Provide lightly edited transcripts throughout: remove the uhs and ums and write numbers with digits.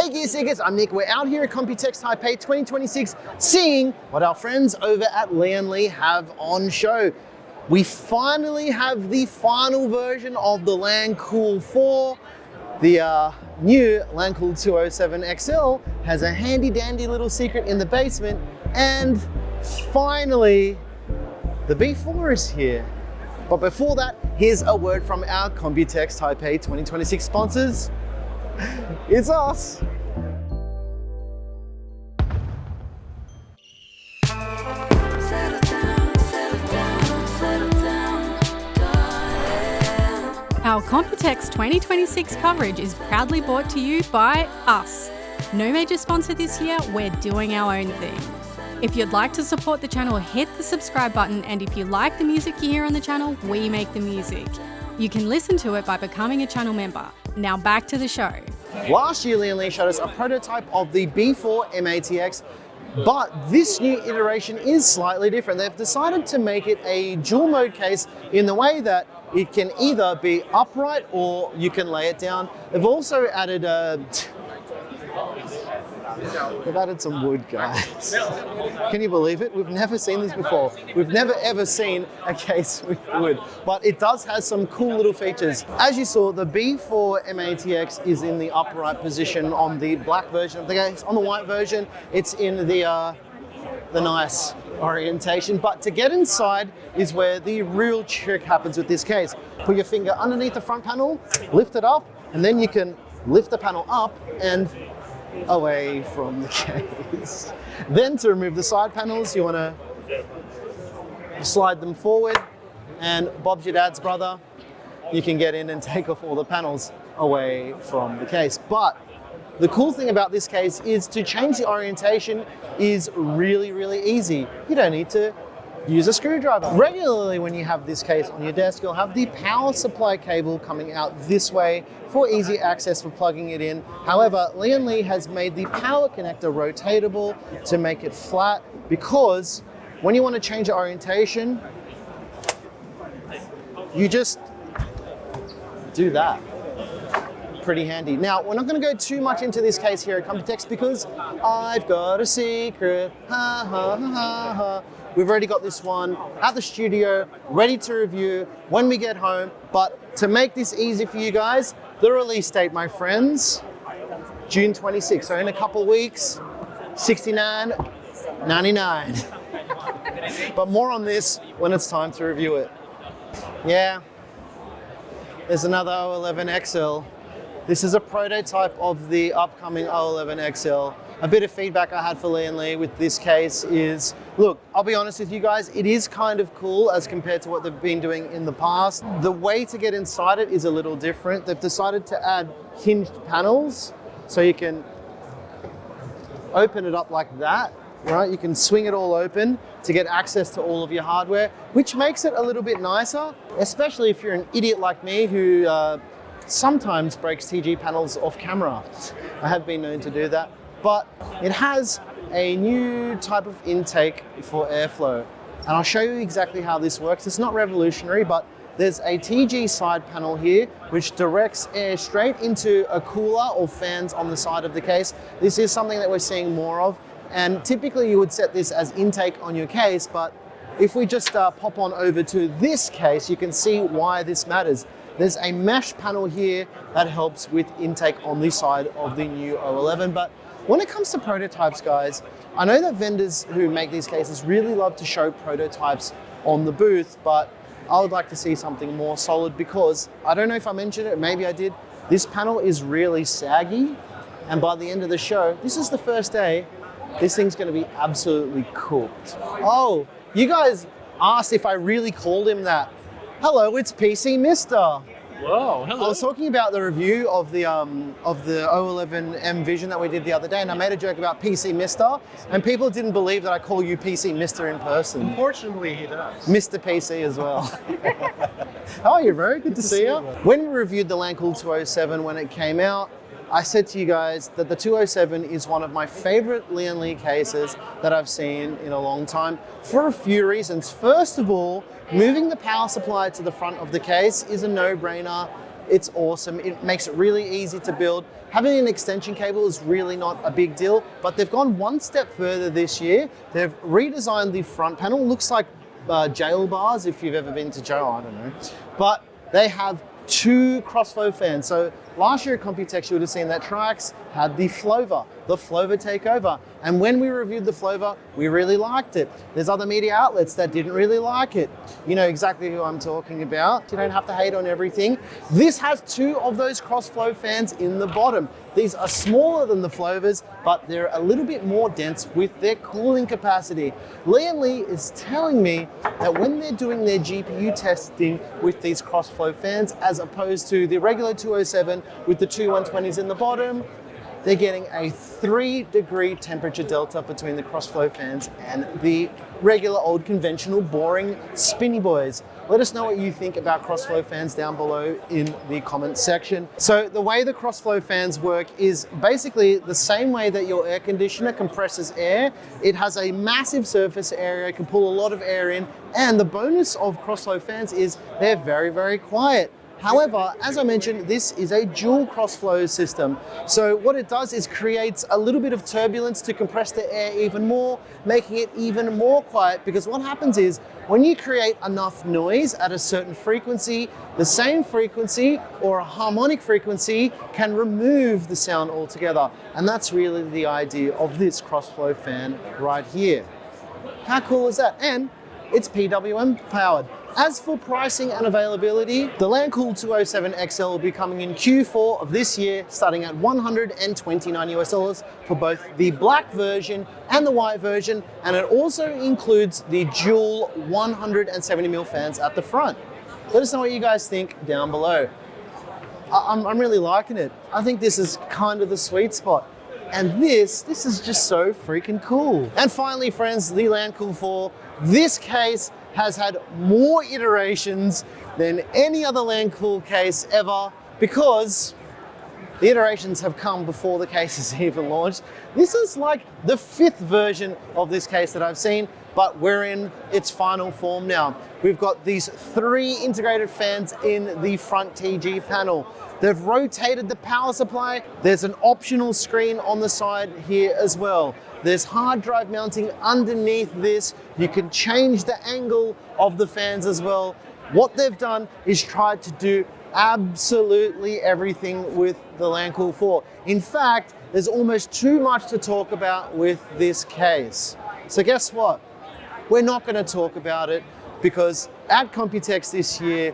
Hey Gear Seekers, I'm Nick. We're out here at Computex Taipei 2026 seeing what our friends over at Lian Li have on show. We finally have the final version of the Lian Cool 4. The new Lian Cool 207 XL has a handy dandy little secret in the basement, and finally the B4 is here. But before that, here's a word from our Computex Taipei 2026 sponsors. It's us. Our Computex 2026 coverage is proudly brought to you by us. No major sponsor this year, we're doing our own thing. If you'd like to support the channel, hit the subscribe button, and if you like the music you hear on the channel, we make the music. You can listen to it by becoming a channel member. Now back to the show. Last year, Lian Li showed us a prototype of the B4 MATX, but this new iteration is slightly different. They've decided to make it a dual mode case in the way that it can either be upright or you can lay it down. They've also added they've added some wood, guys. Can you believe it? We've never seen this before. We've never ever seen a case with wood, but it does have some cool little features. As you saw, the B4 MATX is in the upright position on the black version of the case. On the white version, it's in the nice orientation, but to get inside is where the real trick happens with this case. Put your finger underneath the front panel, lift it up, and then you can lift the panel up and away from the case. Then to remove the side panels, you want to slide them forward, and Bob's your dad's brother. You can get in and take off all the panels away from the case. But the cool thing about this case is to change the orientation is really, really easy. You don't need to use a screwdriver. Regularly when you have this case on your desk, you'll have the power supply cable coming out this way for easy access for plugging it in. However, Lian Li has made the power connector rotatable to make it flat, because when you want to change the orientation, you just do that. Pretty handy. Now, we're not going to go too much into this case here at Computex because I've got a secret. Ha ha ha ha. We've already got this one at the studio, ready to review when we get home. But to make this easy for you guys, the release date, my friends, June 26th. So in a couple of weeks, $69.99. But more on this when it's time to review it. Yeah, there's another 011 XL. This is a prototype of the upcoming 011 XL. A bit of feedback I had for Lian Li with this case is, look, I'll be honest with you guys, it is kind of cool as compared to what they've been doing in the past. The way to get inside it is a little different. They've decided to add hinged panels, so you can open it up like that, right? You can swing it all open to get access to all of your hardware, which makes it a little bit nicer, especially if you're an idiot like me who sometimes breaks TG panels off camera. I have been known to do that. But it has a new type of intake for airflow. And I'll show you exactly how this works. It's not revolutionary, but there's a TG side panel here, which directs air straight into a cooler or fans on the side of the case. This is something that we're seeing more of. And typically you would set this as intake on your case, but if we just pop on over to this case, you can see why this matters. There's a mesh panel here that helps with intake on the side of the new 011. But when it comes to prototypes, guys, I know that vendors who make these cases really love to show prototypes on the booth, but I would like to see something more solid because, I don't know if I mentioned it, maybe I did, this panel is really saggy, and by the end of the show, this is the first day, this thing's gonna be absolutely cooked. Oh, you guys asked if I really called him that. Hello, it's PC Mister. Whoa, hello. I was talking about the review of the 011 M Vision that we did the other day, and I made a joke about PC Mister, and people didn't believe that I call you PC Mister in person. Unfortunately, he does. Mr. PC as well. How are you, bro? Good to see you. When we reviewed the Lian Cool 207 when it came out, I said to you guys that the 207 is one of my favorite Lian Li cases that I've seen in a long time for a few reasons. First of all, moving the power supply to the front of the case is a no-brainer. It's awesome. It makes it really easy to build. Having an extension cable is really not a big deal, but they've gone one step further this year. They've redesigned the front panel. Looks like jail bars, if you've ever been to jail, I don't know. But they have 2 crossflow fans. So last year at Computex, you would have seen that Triax had the Flover takeover. And when we reviewed the Flover, we really liked it. There's other media outlets that didn't really like it. You know exactly who I'm talking about. You don't have to hate on everything. This has 2 of those crossflow fans in the bottom. These are smaller than the Flovers, but they're a little bit more dense with their cooling capacity. Lian Li is telling me that when they're doing their GPU testing with these crossflow fans, as opposed to the regular 207 with the 2 120s in the bottom, they're getting a 3-degree temperature delta between the crossflow fans and the regular old conventional boring spinny boys. Let us know what you think about crossflow fans down below in the comments section. So the way the crossflow fans work is basically the same way that your air conditioner compresses air. It has a massive surface area, it can pull a lot of air in, and the bonus of crossflow fans is they're very, very quiet. However, as I mentioned, this is a dual crossflow system. So what it does is creates a little bit of turbulence to compress the air even more, making it even more quiet, because what happens is when you create enough noise at a certain frequency, the same frequency or a harmonic frequency can remove the sound altogether. And that's really the idea of this crossflow fan right here. How cool is that? And it's PWM powered. As for pricing and availability, the LanCool 207 XL will be coming in Q4 of this year, starting at $129 for both the black version and the white version, and it also includes the dual 170mm fans at the front. Let us know what you guys think down below. I'm really liking it. I think this is kind of the sweet spot. And this is just so freaking cool. And finally, friends, the LanCool 4. This case has had more iterations than any other LanCool case ever, because the iterations have come before the case is even launched. This is like the 5th version of this case that I've seen, but we're in its final form now. We've got these 3 integrated fans in the front TG panel. They've rotated the power supply. There's an optional screen on the side here as well. There's hard drive mounting underneath this. You can change the angle of the fans as well. What they've done is tried to do absolutely everything with the LanCool 4. In fact, there's almost too much to talk about with this case. So guess what? We're not going to talk about it, because at Computex this year,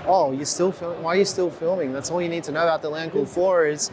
oh, you're still filming? Why are you still filming? That's all you need to know about the LanCool 4 is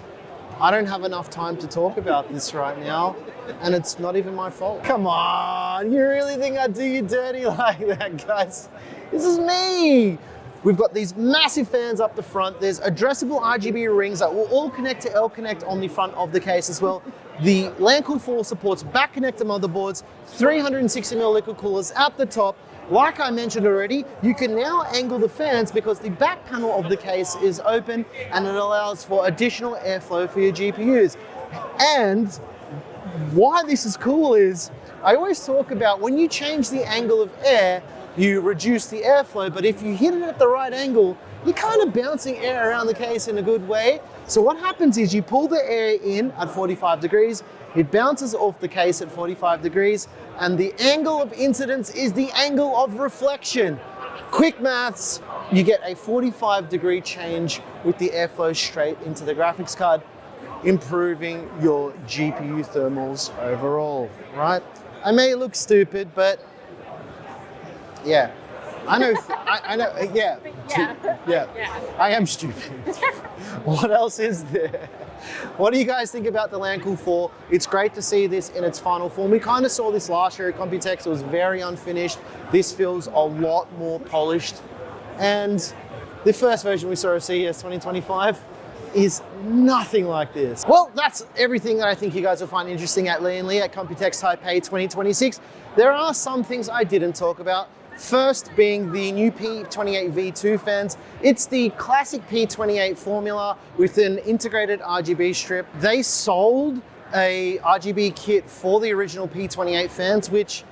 I don't have enough time to talk about this right now, and it's not even my fault. Come on, you really think I'd do you dirty like that, guys? This is me. We've got these massive fans up the front. There's addressable RGB rings that will all connect to L-Connect on the front of the case as well. The LanCool 4 supports back connector motherboards, 360mm liquid coolers at the top. Like I mentioned already, you can now angle the fans because the back panel of the case is open and it allows for additional airflow for your GPUs. And why this is cool is, I always talk about when you change the angle of air, you reduce the airflow, but if you hit it at the right angle, you're kind of bouncing air around the case in a good way. So what happens is you pull the air in at 45 degrees, it bounces off the case at 45 degrees, and the angle of incidence is the angle of reflection. Quick maths, you get a 45-degree change with the airflow straight into the graphics card, improving your GPU thermals overall, right? I may look stupid, but yeah. I know, yeah, I am stupid. What else is there? What do you guys think about the LanCool 4? It's great to see this in its final form. We kind of saw this last year at Computex. It was very unfinished. This feels a lot more polished. And the first version we saw of CES 2025 is nothing like this. Well, that's everything that I think you guys will find interesting at Lian Li at Computex Taipei 2026. There are some things I didn't talk about. First being the new P28 V2 fans. It's the classic P28 formula with an integrated RGB strip. They sold a RGB kit for the original P28 fans, which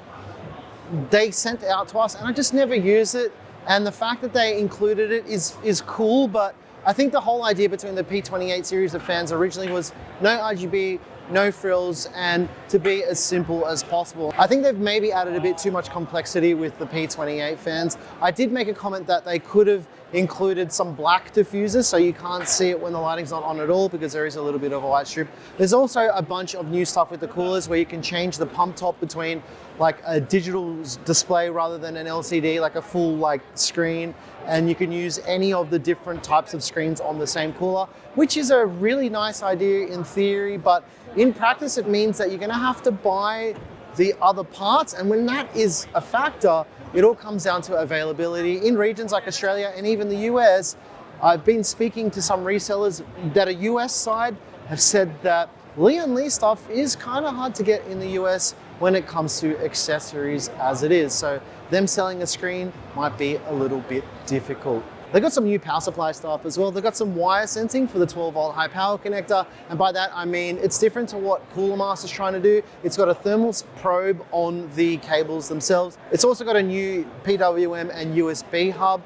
they sent out to us, and I just never used it. And the fact that they included it is cool, but I think the whole idea between the P28 series of fans originally was no RGB, no frills, and to be as simple as possible. I think they've maybe added a bit too much complexity with the P28 fans. I did make a comment that they could have included some black diffusers so you can't see it when the lighting's not on at all, because there is a little bit of a light strip. There's also a bunch of new stuff with the coolers where you can change the pump top between like a digital display rather than an LCD, like a full like screen, and you can use any of the different types of screens on the same cooler, which is a really nice idea in theory, but in practice it means that you're gonna have to buy the other parts, and when that is a factor, it all comes down to availability. In regions like Australia and even the US, I've been speaking to some resellers that are US side have said that Lian Li stuff is kind of hard to get in the US when it comes to accessories as it is. So them selling a screen might be a little bit difficult. They've got some new power supply stuff as well. They've got some wire sensing for the 12-volt high power connector. And by that, I mean, it's different to what Cooler Master's trying to do. It's got a thermal probe on the cables themselves. It's also got a new PWM and USB hub.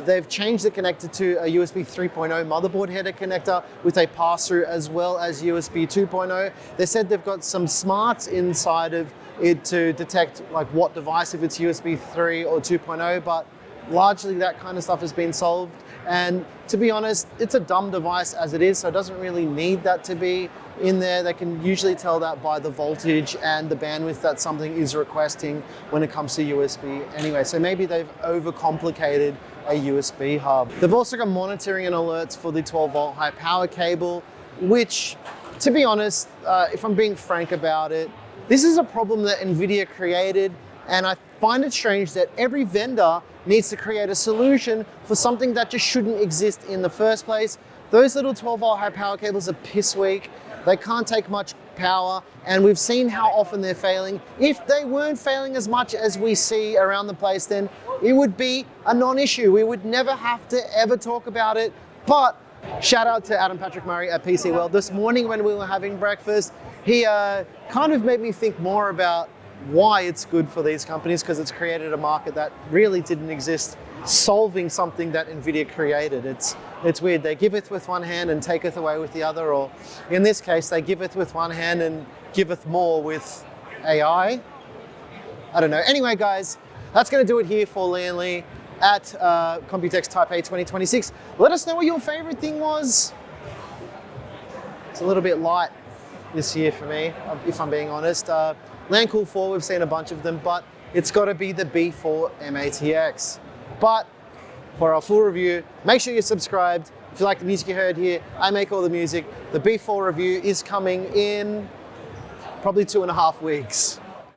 They've changed the connector to a USB 3.0 motherboard header connector with a pass-through as well as USB 2.0. They said they've got some smarts inside of it to detect like what device, if it's USB 3 or 2.0, but largely that kind of stuff has been solved. And to be honest, it's a dumb device as it is, so it doesn't really need that to be in there. They can usually tell that by the voltage and the bandwidth that something is requesting when it comes to USB anyway. So maybe they've overcomplicated a USB hub. They've also got monitoring and alerts for the 12-volt high power cable, which, to be honest, if I'm being frank about it, this is a problem that NVIDIA created, and I find it strange that every vendor needs to create a solution for something that just shouldn't exist in the first place. Those little 12-volt high power cables are piss weak. They can't take much power, and we've seen how often they're failing. If they weren't failing as much as we see around the place, then it would be a non-issue. We would never have to ever talk about it. But shout out to Adam Patrick Murray at PC World. This morning when we were having breakfast, he kind of made me think more about why it's good for these companies, because it's created a market that really didn't exist, solving something that NVIDIA created. It's weird. They giveth with one hand and taketh away with the other, or in this case, they giveth with one hand and giveth more with AI. I don't know. Anyway, guys, that's going to do it here for Lian Li at Computex Type A 2026. Let us know what your favorite thing was. It's a little bit light this year for me, if I'm being honest. Land Cool 4, we've seen a bunch of them, but it's got to be the B4 M-ATX. But for our full review, make sure you're subscribed. If you like the music you heard here, I make all the music. The B4 review is coming in probably 2.5 weeks.